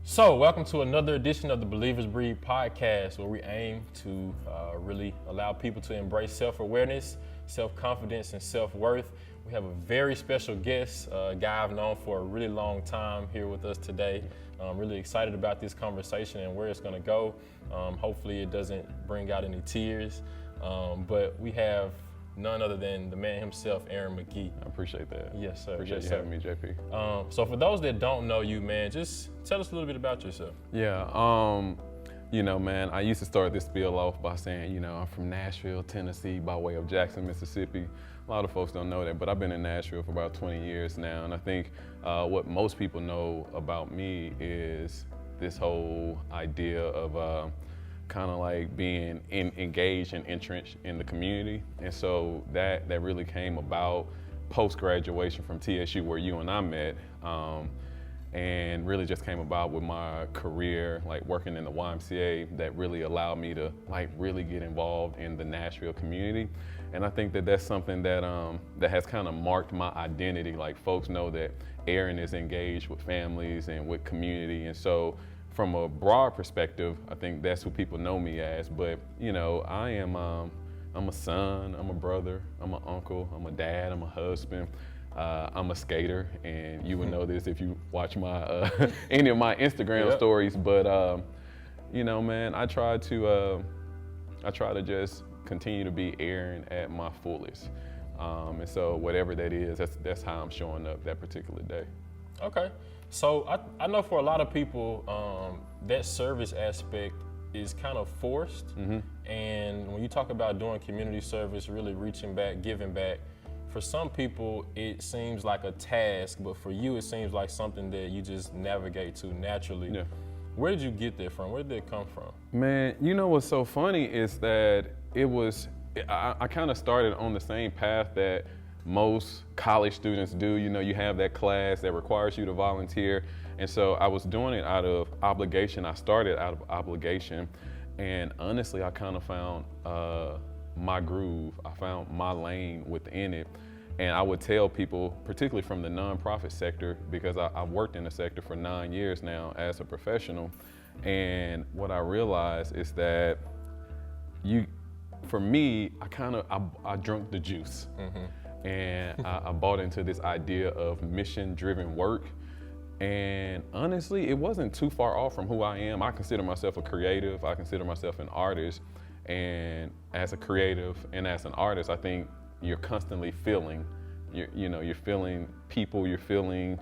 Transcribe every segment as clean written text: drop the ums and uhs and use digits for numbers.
So, welcome to another edition of the Believers Breed podcast, where we aim to really allow people to embrace self-awareness, self-confidence, and self-worth. We have a very special guest, a guy I've known for a really long time here with us today. I'm really excited about this conversation and where it's going to go. Hopefully it doesn't bring out any tears, but we have none other than the man himself, Aaron McGee. I appreciate that. Yes, sir. Appreciate yes, you sir. having me, JP. So for those that don't know you, man, just tell us a little bit about yourself. Yeah, man, I used to start this spiel off by saying, I'm from Nashville, Tennessee, by way of Jackson, Mississippi. A lot of folks don't know that, but I've been in Nashville for about 20 years now, and I think what most people know about me is this whole idea of kind of like being engaged and entrenched in the community. And so that really came about post-graduation from TSU, where you and I met, and really just came about with my career, like working in the YMCA, that really allowed me to like really get involved in the Nashville community. And I think that that's something that that has kind of marked my identity. Like, folks know that Aaron is engaged with families and with community. And so from a broad perspective, I think that's who people know me as. But I am I'm a son, I'm a brother, I'm an uncle, I'm a dad, I'm a husband, I'm a skater, and you would know this if you watch my any of my Instagram stories. But man, I try to just continue to be Aaron at my fullest, and so whatever that is, that's how I'm showing up that particular day. Okay. So I know for a lot of people, that service aspect is kind of forced. Mm-hmm. And when you talk about doing community service, really reaching back, giving back, for some people it seems like a task, but for you it seems like something that you just navigate to naturally. Yeah. Where did you get that from? Where did it come from? Man, what's so funny is that I kind of started on the same path that most college students do. You have that class that requires you to volunteer. And so I was doing it out of obligation. I started out of obligation. And honestly, I kind of found my groove. I found my lane within it. And I would tell people, particularly from the nonprofit sector, because I've worked in the sector for 9 years now as a professional. And what I realized is that for me, I drunk the juice. Mm-hmm. And I bought into this idea of mission-driven work. And honestly, it wasn't too far off from who I am. I consider myself a creative. I consider myself an artist. And as a creative and as an artist, I think you're constantly feeling. You're feeling people, you're feeling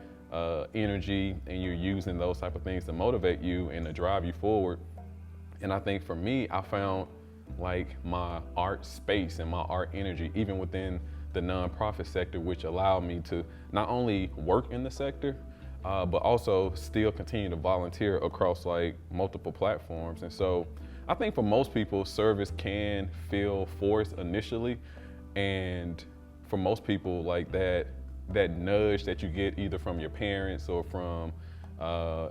energy, and you're using those type of things to motivate you and to drive you forward. And I think for me, I found like my art space and my art energy, even within the nonprofit sector, which allowed me to not only work in the sector, but also still continue to volunteer across like multiple platforms. And so I think for most people, service can feel forced initially. And for most people, like that nudge that you get either from your parents or from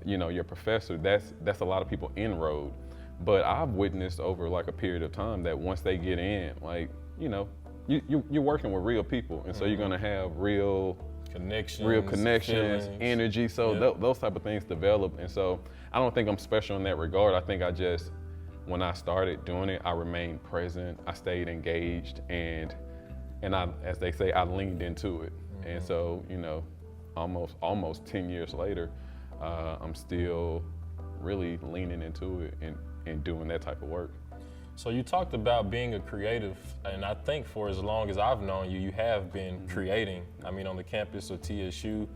your professor, that's a lot of people inroad. But I've witnessed over like a period of time that once they get in, like, you're working with real people, and so you're gonna have real connections, feelings, energy. So those type of things develop, and so I don't think I'm special in that regard. I think when I started doing it, I remained present, I stayed engaged, and I, as they say, I leaned into it. Mm-hmm. And so almost 10 years later, I'm still really leaning into it and doing that type of work. So you talked about being a creative, and I think for as long as I've known you, you have been mm-hmm. creating. I mean, on the campus of TSU,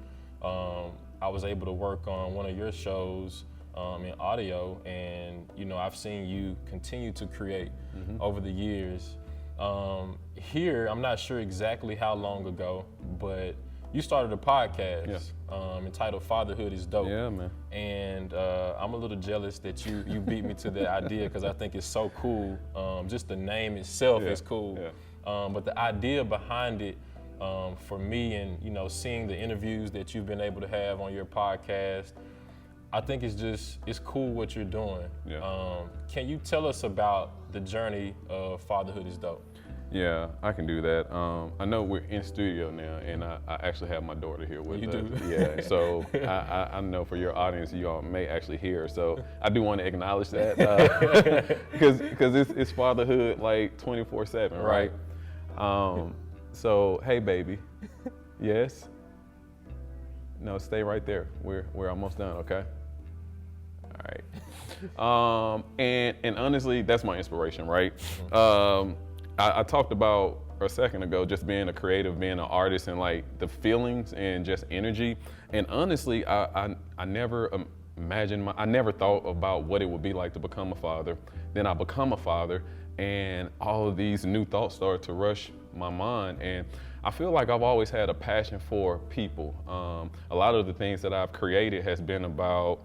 I was able to work on one of your shows in audio, and I've seen you continue to create mm-hmm. over the years. Here, I'm not sure exactly how long ago, but you started a podcast entitled Fatherhood is Dope. Yeah, man. And I'm a little jealous that you beat me to the idea, because I think it's so cool. Just the name itself is cool. Yeah. But the idea behind it, for me, and seeing the interviews that you've been able to have on your podcast, I think it's cool what you're doing. Yeah. Can you tell us about the journey of Fatherhood is Dope? Yeah, I can do that. I know we're in studio now, and I actually have my daughter here with You us. do? Yeah, so I know for your audience, you all may actually hear. So I do want to acknowledge that because it's fatherhood like 24/7, right? So hey, baby, yes. No, stay right there. We're almost done. Okay. All right. And honestly, that's my inspiration, right? I talked about a second ago just being a creative, being an artist, and like the feelings and just energy. And honestly, I never imagined, I never thought about what it would be like to become a father. Then I become a father, and all of these new thoughts started to rush my mind. And I feel like I've always had a passion for people. A lot of the things that I've created has been about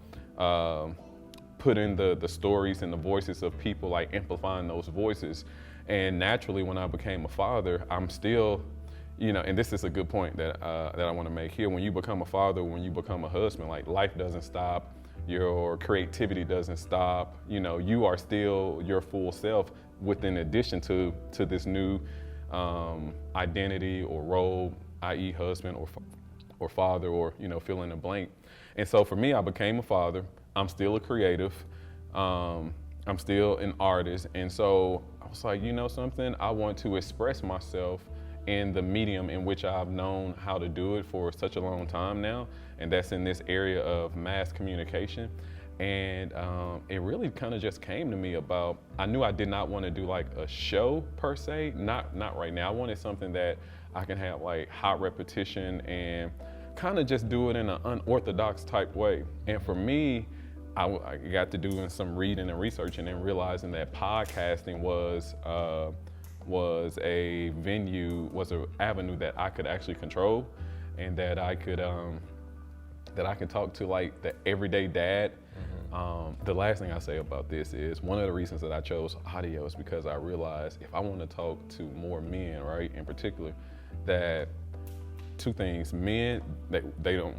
putting the stories and the voices of people, like amplifying those voices. And naturally, when I became a father, I'm still, and this is a good point that I want to make here. When you become a father, when you become a husband, like life doesn't stop, your creativity doesn't stop. You are still your full self, within addition to this new identity or role, i.e., husband or father, or fill in the blank. And so for me, I became a father. I'm still a creative. I'm still an artist. And so I was like, something, I want to express myself in the medium in which I've known how to do it for such a long time now. And that's in this area of mass communication. And it really kind of just came to me about, I knew I did not want to do like a show per se, not right now. I wanted something that I can have like hot repetition and kind of just do it in an unorthodox type way. And for me, I got to doing some reading and researching and realizing that podcasting was a venue, was an avenue that I could actually control, and that I could talk to like the everyday dad. The last thing I say about this is one of the reasons that I chose audio is because I realized if I want to talk to more men, right, in particular, that two things: men,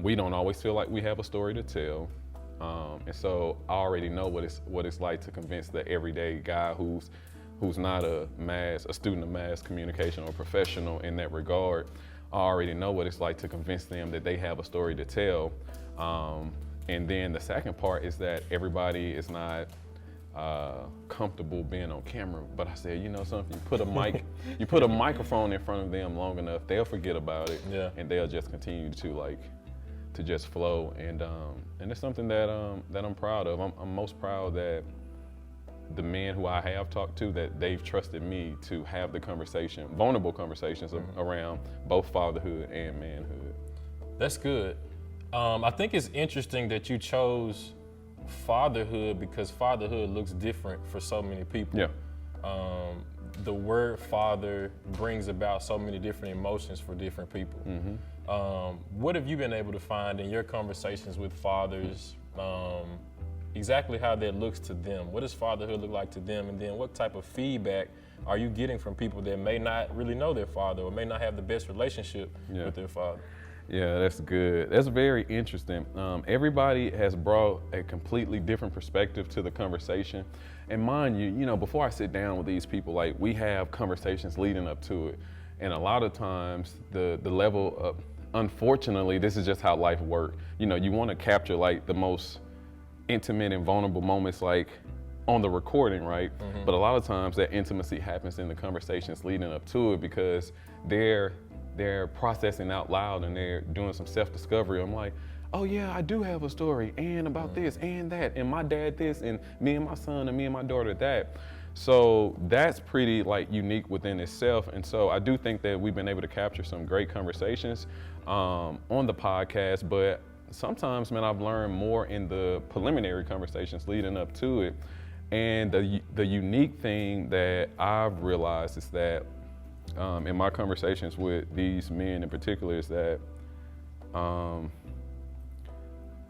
we don't always feel like we have a story to tell. And so I already know what it's like to convince the everyday guy who's not a student of mass communication or professional in that regard. I already know what it's like to convince them that they have a story to tell. And then the second part is that everybody is not comfortable being on camera. But I said, something, you put a microphone in front of them long enough, they'll forget about it, and they'll just continue to just flow. And it's something that I'm proud of. I'm most proud that the men who I have talked to, that they've trusted me to have the conversation, vulnerable conversations around both fatherhood and manhood. That's good. I think it's interesting that you chose fatherhood because fatherhood looks different for so many people. Yeah. The word father brings about so many different emotions for different people. What have you been able to find in your conversations with fathers, exactly how that looks to them? What does fatherhood look like to them? And then what type of feedback are you getting from people that may not really know their father or may not have the best relationship with their father? Yeah, that's good. That's very interesting. Everybody has brought a completely different perspective to the conversation. And mind you, before I sit down with these people, like we have conversations leading up to it. And a lot of times the level of, unfortunately, this is just how life works. You want to capture like the most intimate and vulnerable moments like on the recording, right? But a lot of times that intimacy happens in the conversations leading up to it because they're processing out loud and they're doing some self-discovery. I'm like, oh yeah, I do have a story and about this and that and my dad this and me and my son and me and my daughter that. So that's pretty like unique within itself. And so I do think that we've been able to capture some great conversations on the podcast, but sometimes, man, I've learned more in the preliminary conversations leading up to it. And the unique thing that I've realized is that in my conversations with these men in particular is that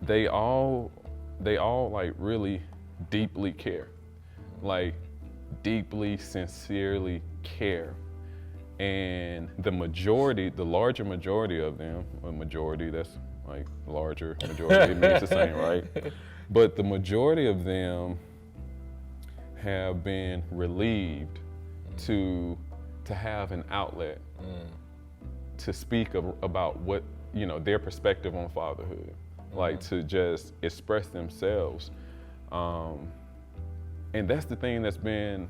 they all like really deeply care, like deeply, sincerely care. And the larger majority of them, a majority, that's like larger majority, it means the same, right? But the majority of them have been relieved to to have an outlet to speak about what, their perspective on fatherhood, like to just express themselves. And that's the thing that's been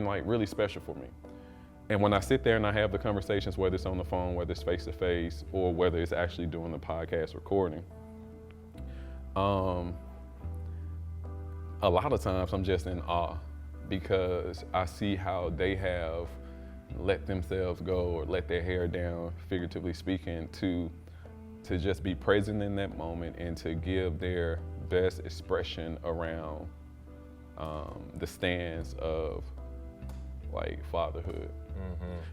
like really special for me. And when I sit there and I have the conversations, whether it's on the phone, whether it's face to face, or whether it's actually doing the podcast recording, a lot of times I'm just in awe because I see how they have let themselves go or let their hair down, figuratively speaking, to just be present in that moment and to give their best expression around the stance of like fatherhood.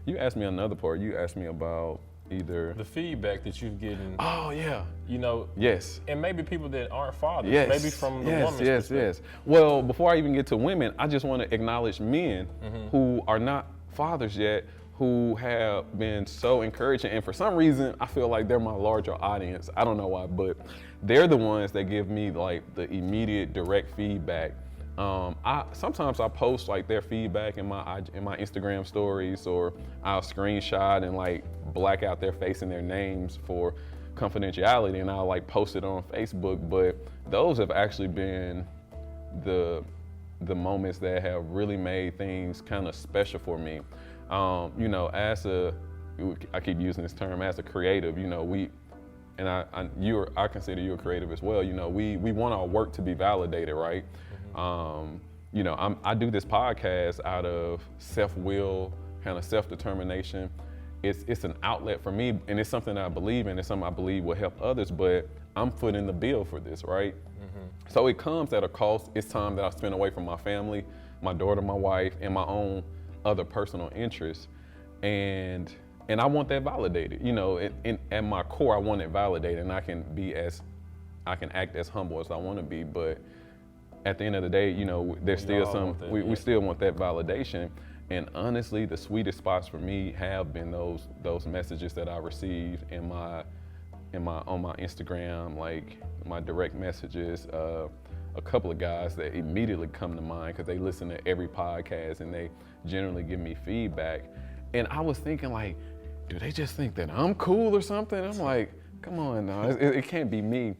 You asked me another part. You asked me about either the feedback that you've gotten. Oh yeah. Yes. And maybe people that aren't fathers. Yes. Maybe from the woman's perspective. Yes. Well, before I even get to women, I just want to acknowledge men who are not fathers yet, who have been so encouraging. And for some reason, I feel like they're my larger audience. I don't know why, but they're the ones that give me like the immediate direct feedback. Sometimes I post like their feedback in my Instagram stories, or I'll screenshot and like black out their face and their names for confidentiality, and I'll like post it on Facebook. But those have actually been the moments that have really made things kind of special for me. I keep using this term, as a creative, I consider you a creative as well. We want our work to be validated, right? I do this podcast out of self-will, kind of self-determination. It's an outlet for me, and it's something I believe in. It's something I believe will help others, but I'm footing the bill for this, right? So it comes at a cost. It's time that I spend away from my family, my daughter, my wife, and my own other personal interests. And I want that validated. At my core, I want it validated, and I can act as humble as I want to be, but at the end of the day, there's still we still want that validation. And honestly, the sweetest spots for me have been those messages that I received on my Instagram, like my direct messages. A couple of guys that immediately come to mind because they listen to every podcast and they generally give me feedback. And I was thinking, like, do they just think that I'm cool or something? I'm like, come on now, it can't be me.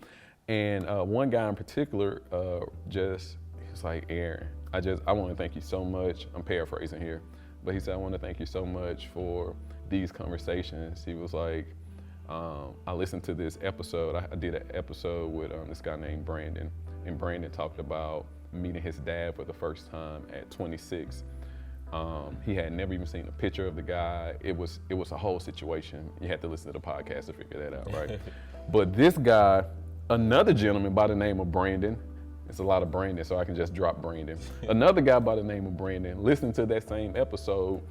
And one guy in particular he was like, Aaron, I want to thank you so much. I'm paraphrasing here, but he said, I want to thank you so much for these conversations. He was like, I listened to this episode. I did an episode with this guy named Brandon, and Brandon talked about meeting his dad for the first time at 26. He had never even seen a picture of the guy. It was a whole situation. You had to listen to the podcast to figure that out, right? But this guy, another gentleman by the name of Brandon, it's a lot of Brandon, so I can just drop Brandon. Another guy by the name of Brandon listened to that same episode,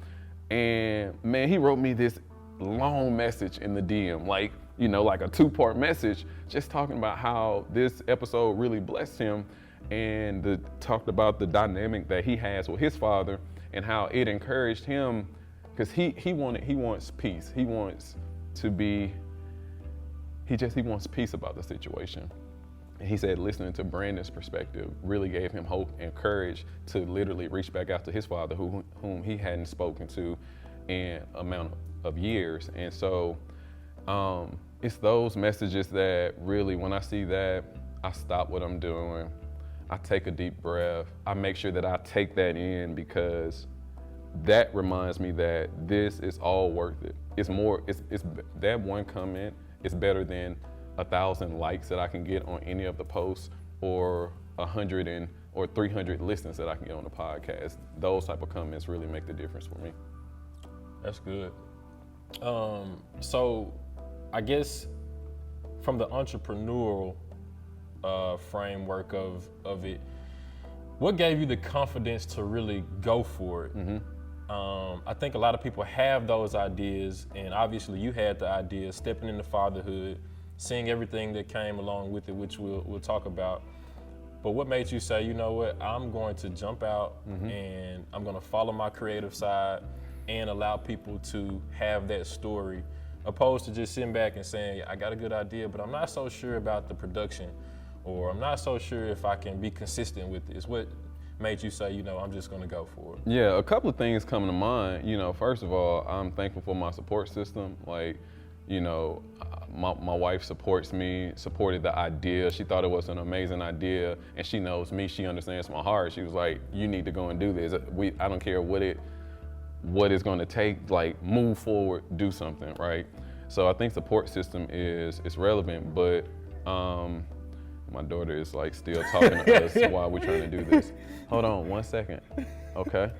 and man, he wrote me this long message in the DM, like a 2-part message, just talking about how this episode really blessed him, and talked about the dynamic that he has with his father and how it encouraged him, because he wants peace. He wants peace about the situation. And he said listening to Brandon's perspective really gave him hope and courage to literally reach back out to his father, whom he hadn't spoken to in amount of years. And so it's those messages that really, when I see that, I stop what I'm doing. I take a deep breath. I make sure that I take that in, because that reminds me that this is all worth it. It's that one comment is better than 1,000 likes that I can get on any of the posts, or 100 or 300 listens that I can get on the podcast. Those type of comments really make the difference for me. That's good. So I guess from the entrepreneurial framework of it, what gave you the confidence to really go for it? I think a lot of people have those ideas, and obviously you had the idea, stepping into fatherhood, seeing everything that came along with it, which we'll talk about. But what made you say, you know what, I'm going to jump out and I'm going to follow my creative side and allow people to have that story, opposed to just sitting back and saying, I got a good idea, but I'm not so sure about the production, or I'm not so sure if I can be consistent with this. made you say, I'm just gonna go for it? Yeah, a couple of things come to mind. First of all, I'm thankful for my support system. Like, my wife supports me, supported the idea. She thought it was an amazing idea, and she knows me. She understands my heart. She was like, "You need to go and do this. I don't care what it's going to take. Like, move forward, do something, right?" So I think support system is relevant, but my daughter is like still talking to us while we're trying to do this. Hold on 1 second. Okay.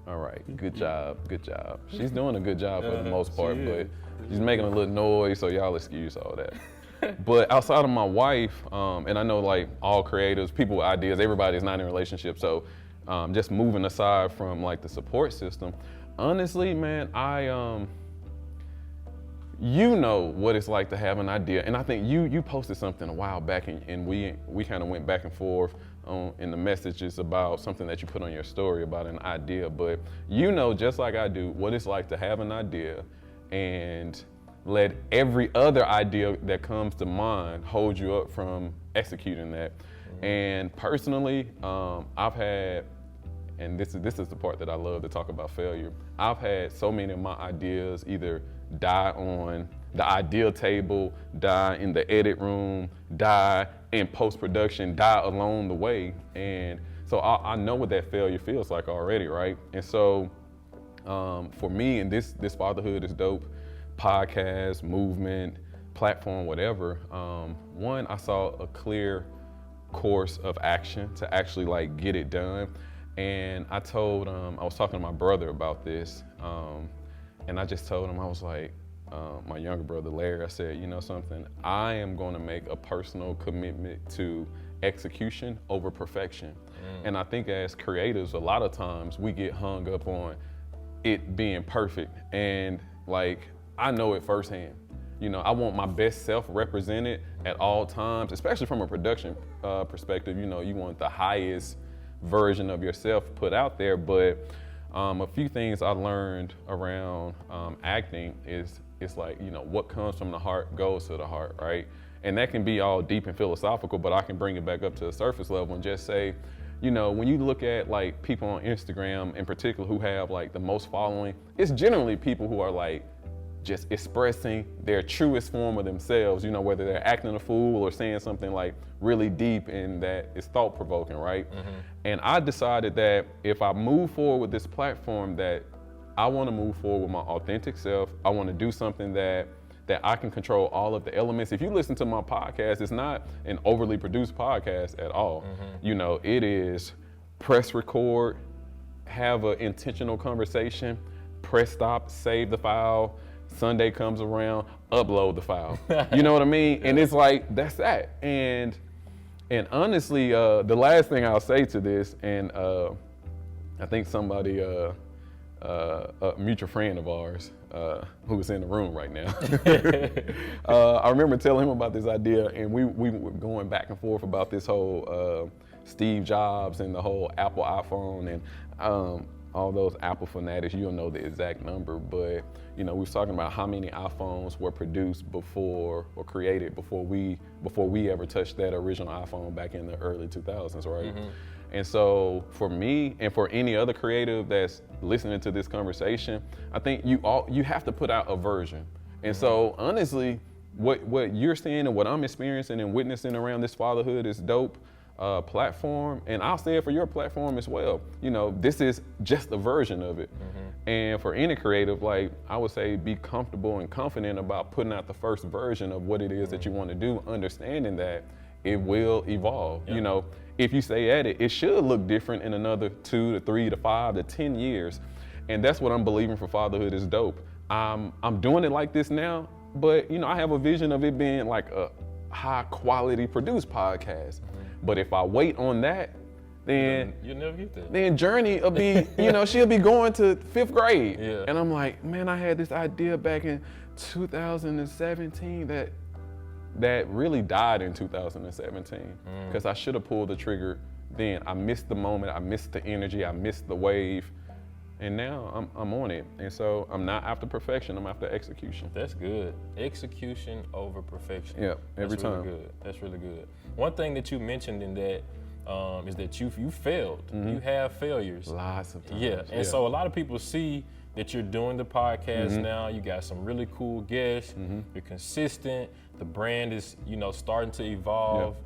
All right, good job. She's doing a good job for the most part, but she's making a little noise, so y'all excuse all that. But outside of my wife, and I know like all creatives, people with ideas, everybody's not in a relationship, so just moving aside from like the support system, honestly, man, you know what it's like to have an idea, and I think you posted something a while back, and we kind of went back and forth in the messages about something that you put on your story about an idea, but just like I do, what it's like to have an idea and let every other idea that comes to mind hold you up from executing that. Mm-hmm. And personally, I've had, and this is the part that I love to talk about failure, I've had so many of my ideas either die on the idea table, die in the edit room, die in post-production, die along the way. And so I know what that failure feels like already, right? And so for me, and this Fatherhood is Dope podcast, movement, platform, whatever, one, I saw a clear course of action to actually like get it done. And I was talking to my brother about this, and I just told him, I was like, my younger brother, Larry, I said, something, I am going to make a personal commitment to execution over perfection. And I think as creatives, a lot of times we get hung up on it being perfect. And like, I know it firsthand. I want my best self represented at all times, especially from a production perspective. You want the highest version of yourself put out there. But a few things I learned around acting is it's like, what comes from the heart goes to the heart, right? And that can be all deep and philosophical, but I can bring it back up to the surface level and just say, when you look at like people on Instagram in particular who have like the most following, it's generally people who are like just expressing their truest form of themselves, whether they're acting a fool or saying something like really deep and that is thought-provoking, right? Mm-hmm. And I decided that if I move forward with this platform, that I want to move forward with my authentic self. I want to do something that I can control all of the elements. If you listen to my podcast, it's not an overly produced podcast at all. Mm-hmm. It is press record, have an intentional conversation, press stop, save the file, Sunday comes around, upload the file. You know what I mean? And it's like, that's that. And honestly, the last thing I'll say to this, and I think somebody, a mutual friend of ours, who is in the room right now, I remember telling him about this idea, and we were going back and forth about this whole Steve Jobs and the whole Apple iPhone, and all those Apple fanatics, you'll know the exact number, but we was talking about how many iPhones were produced before or created before we ever touched that original iPhone back in the early 2000s, right? Mm-hmm. And so for me and for any other creative that's listening to this conversation, I think you have to put out a version. And so honestly, what you're seeing and what I'm experiencing and witnessing around this Fatherhood is Dope platform, and I'll say it for your platform as well. This is just a version of it. Mm-hmm. And for any creative, like I would say, be comfortable and confident about putting out the first version of what it is that you want to do, understanding that it will evolve. Yep. If you stay at it, it should look different in another 2 to 3 to 5 to 10 years. And that's what I'm believing for Fatherhood is Dope. I'm doing it like this now, but I have a vision of it being like a high quality produced podcast. Mm-hmm. But if I wait on that, then you'll never get there. Then Journey will be, she'll be going to 5th grade. Yeah. And I'm like, man, I had this idea back in 2017 that really died in 2017 because I should have pulled the trigger then. I missed the moment, I missed the energy, I missed the wave, and now I'm on it. And so I'm not after perfection, I'm after execution. That's good. Execution over perfection. Yeah, every time. Really good. That's really good. One thing that you mentioned in that is that you failed. You have failures. Lots of times. Yeah, and so a lot of people see that you're doing the podcast now. You got some really cool guests. You're consistent. The brand is, starting to evolve.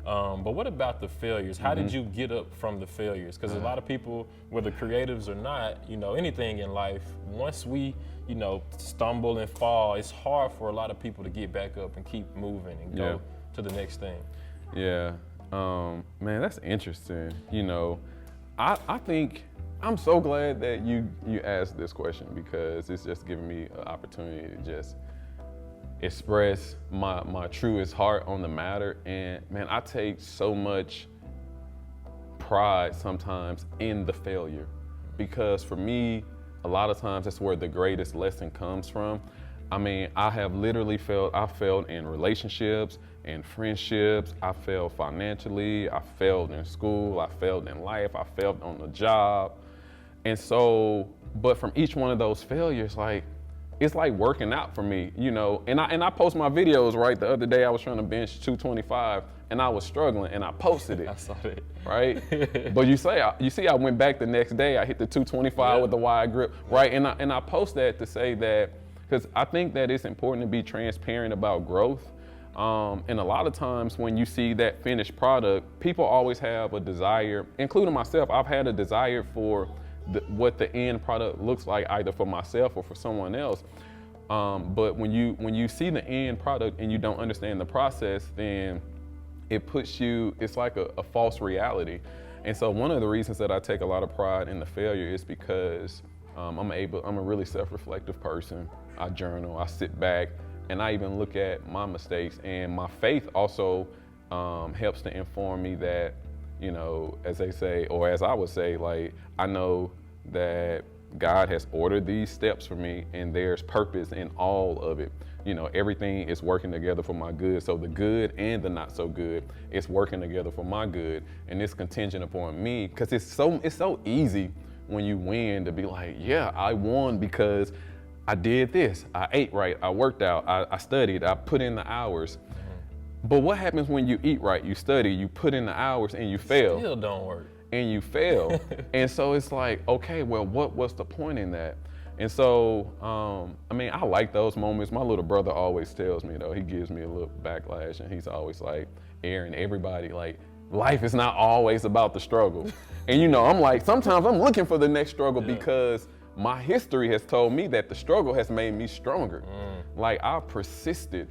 But what about the failures? How did you get up from the failures? Because a lot of people, whether creatives or not, anything in life, once we, stumble and fall, it's hard for a lot of people to get back up and keep moving and go to the next thing. Yeah, man, that's interesting. I think I'm so glad that you asked this question, because it's just giving me an opportunity to just express my truest heart on the matter. And man, I take so much pride sometimes in the failure, because for me, a lot of times that's where the greatest lesson comes from. I mean, I have literally failed in relationships, in friendships, I failed financially, I failed in school, I failed in life, I failed on the job. And so, but from each one of those failures, it's like working out for me, and I post my videos, right? The other day I was trying to bench 225 and I was struggling, and I posted it. I saw it. Right? But you see I went back the next day, I hit the 225 with the wide grip, right? And I post that to say that, because I think that it's important to be transparent about growth. And a lot of times when you see that finished product, people always have a desire, including myself. I've had a desire for what the end product looks like, either for myself or for someone else. But when you see the end product and you don't understand the process, then it puts you, it's like a false reality. And so one of the reasons that I take a lot of pride in the failure is because I'm a really self-reflective person. I journal, I sit back, and I even look at my mistakes. And my faith also helps to inform me that, as they say, or as I would say, I know that God has ordered these steps for me, and there's purpose in all of it. Everything is working together for my good. So the good and the not so good, it's working together for my good, and it's contingent upon me. Because it's so easy when you win to be like, yeah, I won because I did this, I ate right, I worked out, I studied, I put in the hours. But what happens when you eat right, you study, you put in the hours, and you fail? Still don't work. And you fail. And so it's like, okay, well, what was the point in that? And so, I like those moments. My little brother always tells me, though, he gives me a little backlash, and he's always like, Aaron, everybody, life is not always about the struggle. And I'm like, sometimes I'm looking for the next struggle because my history has told me that the struggle has made me stronger. I persisted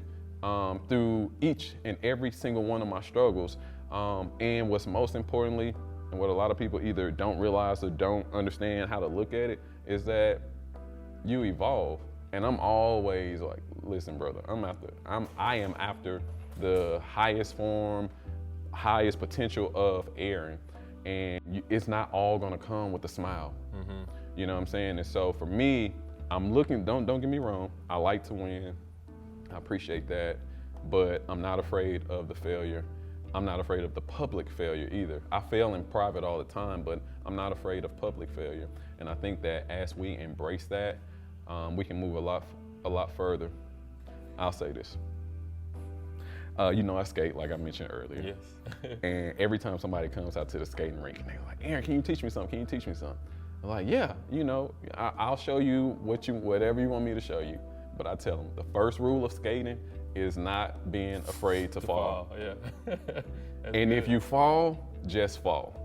through each and every single one of my struggles. And what's most importantly, and what a lot of people either don't realize or don't understand how to look at it, is that you evolve. And I'm always like, listen, brother, I am after the highest form, highest potential of Aaron. And it's not all gonna come with a smile. You know what I'm saying? And so for me, I'm looking, don't get me wrong, I like to win. I appreciate that, but I'm not afraid of the failure. I'm not afraid of the public failure either. I fail in private all the time, but I'm not afraid of public failure. And I think that as we embrace that, we can move a lot further. I'll say this. I skate, like I mentioned earlier. Yes. And every time somebody comes out to the skating rink and they're like, Aaron, can you teach me something? Can you teach me something? I'm like, yeah, I'll show you whatever you want me to show you. But I tell them, the first rule of skating is not being afraid to fall. Yeah. And if you fall, just fall.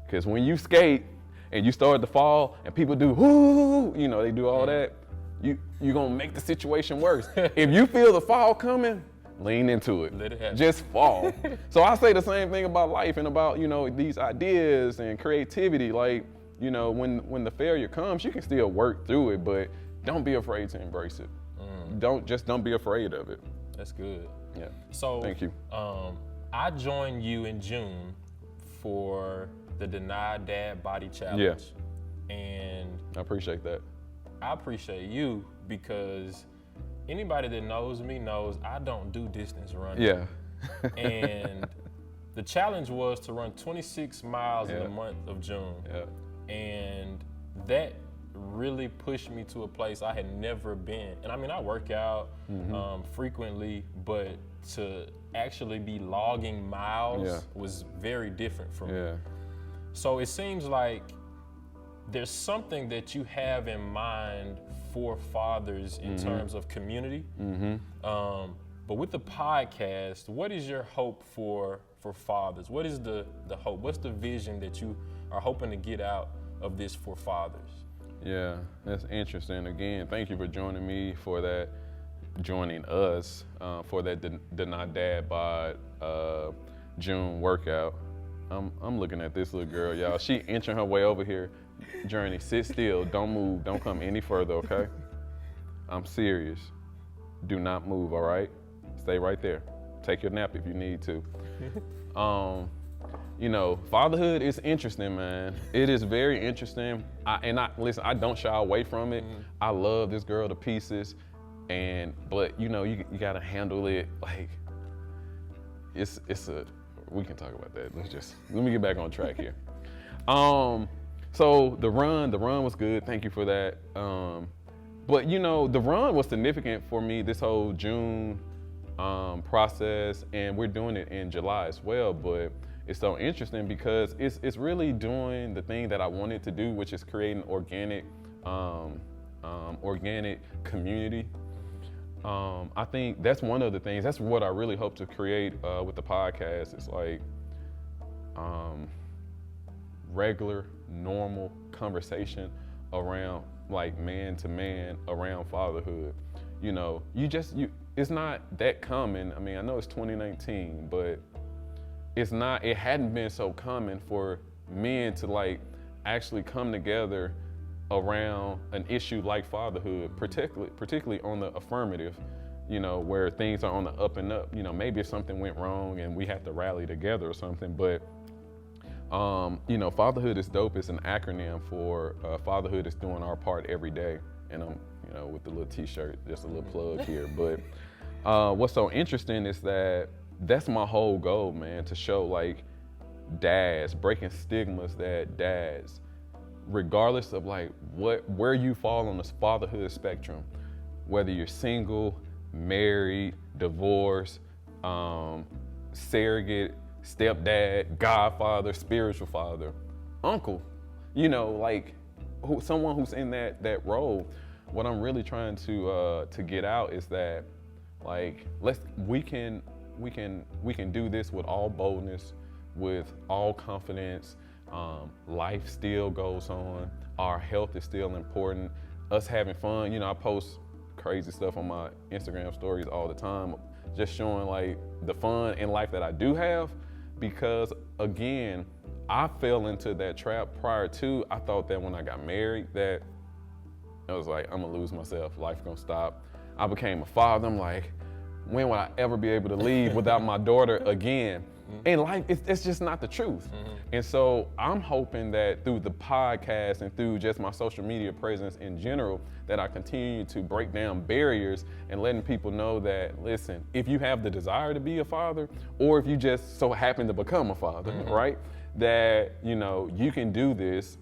Because when you skate and you start to fall and people do, whoo, they do all that, you're gonna make the situation worse. If you feel the fall coming, lean into it. Let it happen. Just fall. So I say the same thing about life and about, these ideas and creativity. When the failure comes, you can still work through it, but don't be afraid to embrace it. Don't be afraid of it. That's good. Yeah. So thank you. I joined you in June for the Deny Dad Body Challenge. Yeah. And I appreciate that. I appreciate you because anybody that knows me knows I don't do distance running. Yeah. And the challenge was to run 26 miles in the month of June. Yeah. And that really pushed me to a place I had never been. And I mean, I work out frequently, but to actually be logging miles was very different for me. So it seems like there's something that you have in mind for fathers in terms of community. But with the podcast, what is your hope for fathers? What is the hope? What's the vision that you are hoping to get out of this for fathers? Yeah, that's interesting. Again, thank you for joining me for that, joining us for that Deny Dad Bod June workout. I'm looking at this little girl, y'all. She inching her way over here. Journey, sit still, don't move, don't come any further, okay? I'm serious. Do not move, all right? Stay right there. Take your nap if you need to. You know, fatherhood is interesting, man. It is very interesting. Listen, I don't shy away from it. I love this girl to pieces, but you know, you gotta handle it like we can talk about that. Let me get back on track here. So the run was good. Thank you for that. But you know, the run was significant for me, this whole June process, and we're doing it in July as well. But it's so interesting because it's really doing the thing that I wanted to do, which is creating organic community. I think that's one of the things. That's what I really hope to create with the podcast. It's like regular, normal conversation around, like, man to man around fatherhood. You know, it's not that common. I mean, I know it's 2019, but it hadn't been so common for men to like actually come together around an issue like fatherhood, particularly on the affirmative, you know, where things are on the up and up. You know, maybe if something went wrong and we have to rally together or something, but you know, fatherhood is dope. It's an acronym for fatherhood is doing our part every day. And I'm, you know, with the little t-shirt, just a little plug here. But what's so interesting is that's my whole goal, man, to show like dads, breaking stigmas that dads, regardless of like where you fall on the fatherhood spectrum, whether you're single, married, divorced, surrogate, stepdad, godfather, spiritual father, uncle, you know, like someone who's in that role. What I'm really trying to get out is that, like, we can do this with all boldness, with all confidence. Life still goes on. Our health is still important. Us having fun. You know, I post crazy stuff on my Instagram stories all the time, just showing like the fun in life that I do have. Because again, I fell into that trap prior to. I thought that when I got married, that I was like, I'm gonna lose myself. Life gonna stop. I became a father. I'm like, when will I ever be able to leave without my daughter again? And life, it's just not the truth. And so I'm hoping that through the podcast and through just my social media presence in general, that I continue to break down barriers and letting people know that, listen, if you have the desire to be a father, or if you just so happen to become a father, right? That, you know, you can do this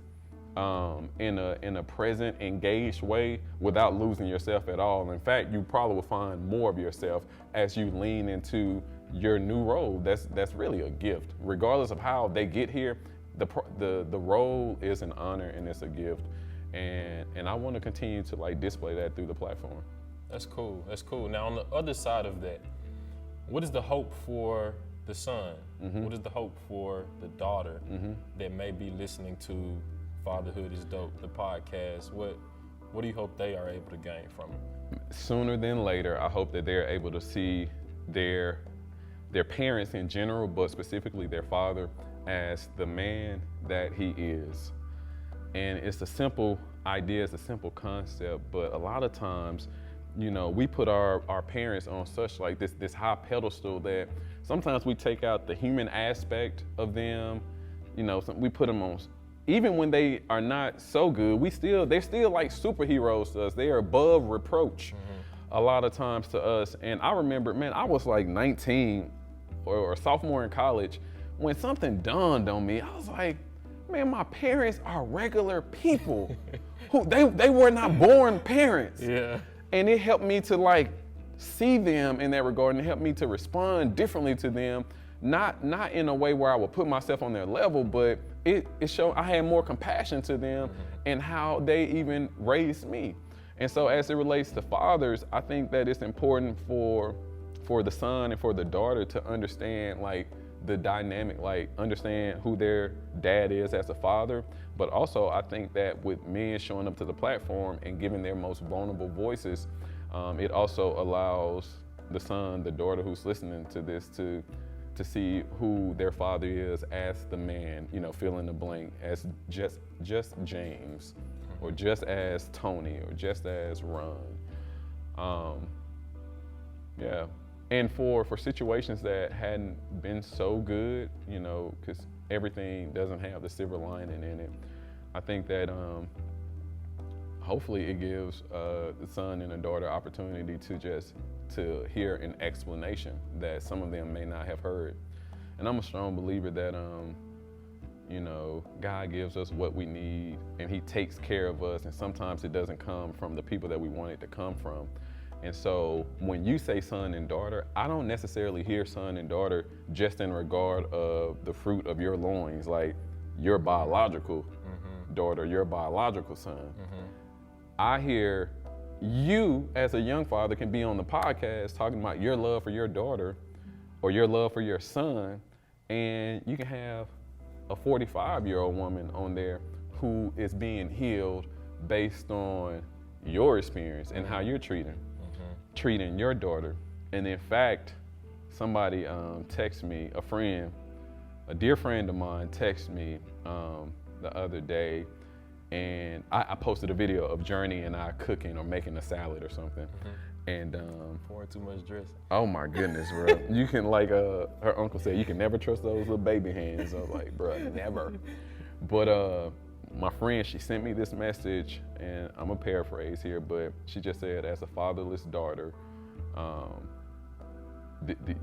in a present, engaged way without losing yourself at all. In fact, you probably will find more of yourself as you lean into your new role. That's really a gift. Regardless of how they get here, the role is an honor and it's a gift. And I want to continue to like display that through the platform. That's cool. That's cool. Now on the other side of that, what is the hope for the son? What is the hope for the daughter that may be listening to Fatherhood is Dope, the podcast? What do you hope they are able to gain from it? Sooner than later, I hope that they're able to see their parents in general, but specifically their father, as the man that he is. And it's a simple idea, it's a simple concept, but a lot of times, you know, we put our parents on such like this high pedestal that sometimes we take out the human aspect of them. You know, we put them on, even when they are not so good, they're still like superheroes to us. They are above reproach a lot of times to us. And I remember, man, I was like 19 or sophomore in college when something dawned on me. I was like, man, my parents are regular people who they were not born parents. Yeah. And it helped me to like see them in that regard, and it helped me to respond differently to them, not in a way where I would put myself on their level, but it showed I had more compassion to them and how they even raised me. And so as it relates to fathers, I think that it's important for the son and for the daughter to understand like the dynamic, like understand who their dad is as a father. But also I think that with men showing up to the platform and giving their most vulnerable voices, it also allows the son, the daughter who's listening to this to see who their father is as the man, you know, fill in the blank, as just James, or just as Tony, or just as Ron. Yeah. And for situations that hadn't been so good, you know, because everything doesn't have the silver lining in it, I think that hopefully it gives the son and the daughter opportunity to hear an explanation that some of them may not have heard. And I'm a strong believer that, you know, God gives us what we need and he takes care of us, and sometimes it doesn't come from the people that we want it to come from. And so when you say son and daughter, I don't necessarily hear son and daughter just in regard of the fruit of your loins, like your biological daughter, your biological son. I hear you as a young father can be on the podcast talking about your love for your daughter or your love for your son, and you can have a 45-year-old woman on there who is being healed based on your experience and how you're treating your daughter. And in fact, somebody texted me, a dear friend of mine texted me the other day, and I posted a video of Journey and I cooking or making a salad or something. And pouring too much dressing. Oh my goodness, bro. You can, like her uncle said, you can never trust those little baby hands. I was like, bro, never. But my friend, she sent me this message, and I'm gonna paraphrase here, but she just said, as a fatherless daughter,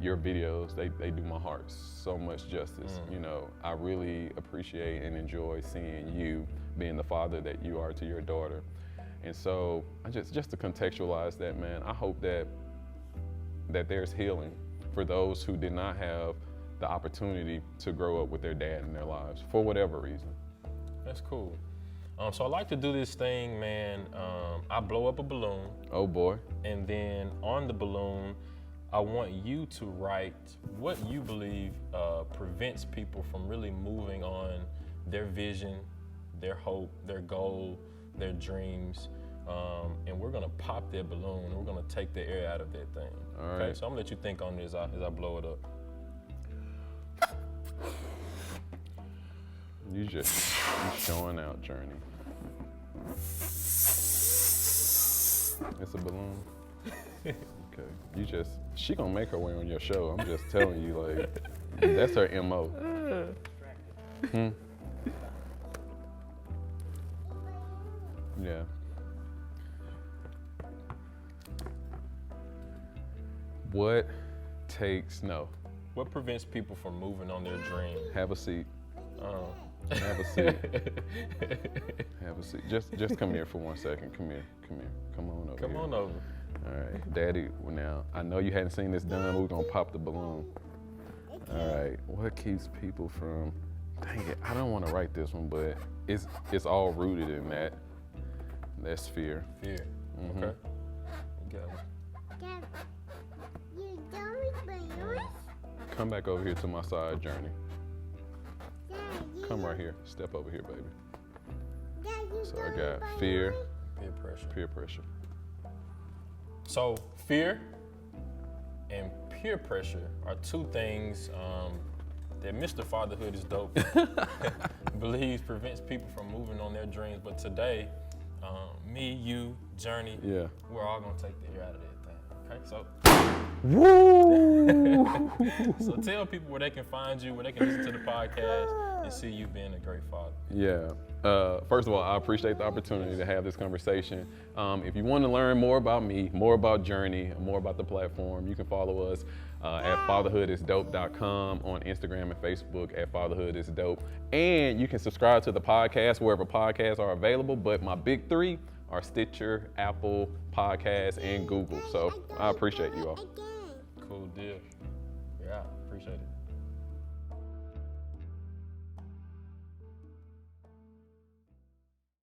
your videos, they do my heart so much justice. You know, I really appreciate and enjoy seeing you being the father that you are to your daughter. And so I just to contextualize that, man, I hope that there's healing for those who did not have the opportunity to grow up with their dad in their lives for whatever reason. That's cool. So I like to do this thing, man. I blow up a balloon. Oh boy. And then on the balloon, I want you to write what you believe prevents people from really moving on their vision, their hope, their goal, their dreams. And we're gonna pop that balloon, and we're gonna take the air out of that thing. All Okay, right. so I'm gonna let you think on this as I blow it up. You showing out, Journey. It's a balloon. Okay. She gonna make her way on your show. I'm just telling you, like, that's her MO. Yeah. What prevents people from moving on their dream? Have a seat. Oh. Have a seat. Have a seat. Just come here for 1 second. Come here. Come on over. Come here. on over. All right, Daddy, now, I know you hadn't seen this done, but we're gonna pop the balloon. All right, what keeps people from, dang it, I don't wanna write this one, but it's all rooted in that. That's fear. Fear. Mhm. Okay. You got it. Dad, you done with balloons? Come back over here to my side, Journey. Dad, you Come right here, step over here, baby. Dad, you So I done got with fear, balloons? Peer pressure. peer pressure. So fear and peer pressure are two things that Mr. Fatherhood is dope believes prevents people from moving on their dreams. But today, me, you, Journey, Yeah. we're all gonna take the air out of that thing. Okay, so Woo! so tell people where they can find you, where they can listen to the podcast and see you being a great father. Yeah. First of all, I appreciate the opportunity to have this conversation. If you want to learn more about me, more about Journey, more about the platform, you can follow us at fatherhoodisdope.com, on Instagram and Facebook at fatherhoodisdope. And you can subscribe to the podcast wherever podcasts are available. But my big three are Stitcher, Apple Podcasts, and Google. So I appreciate you all. Cool deal. Yeah, appreciate it.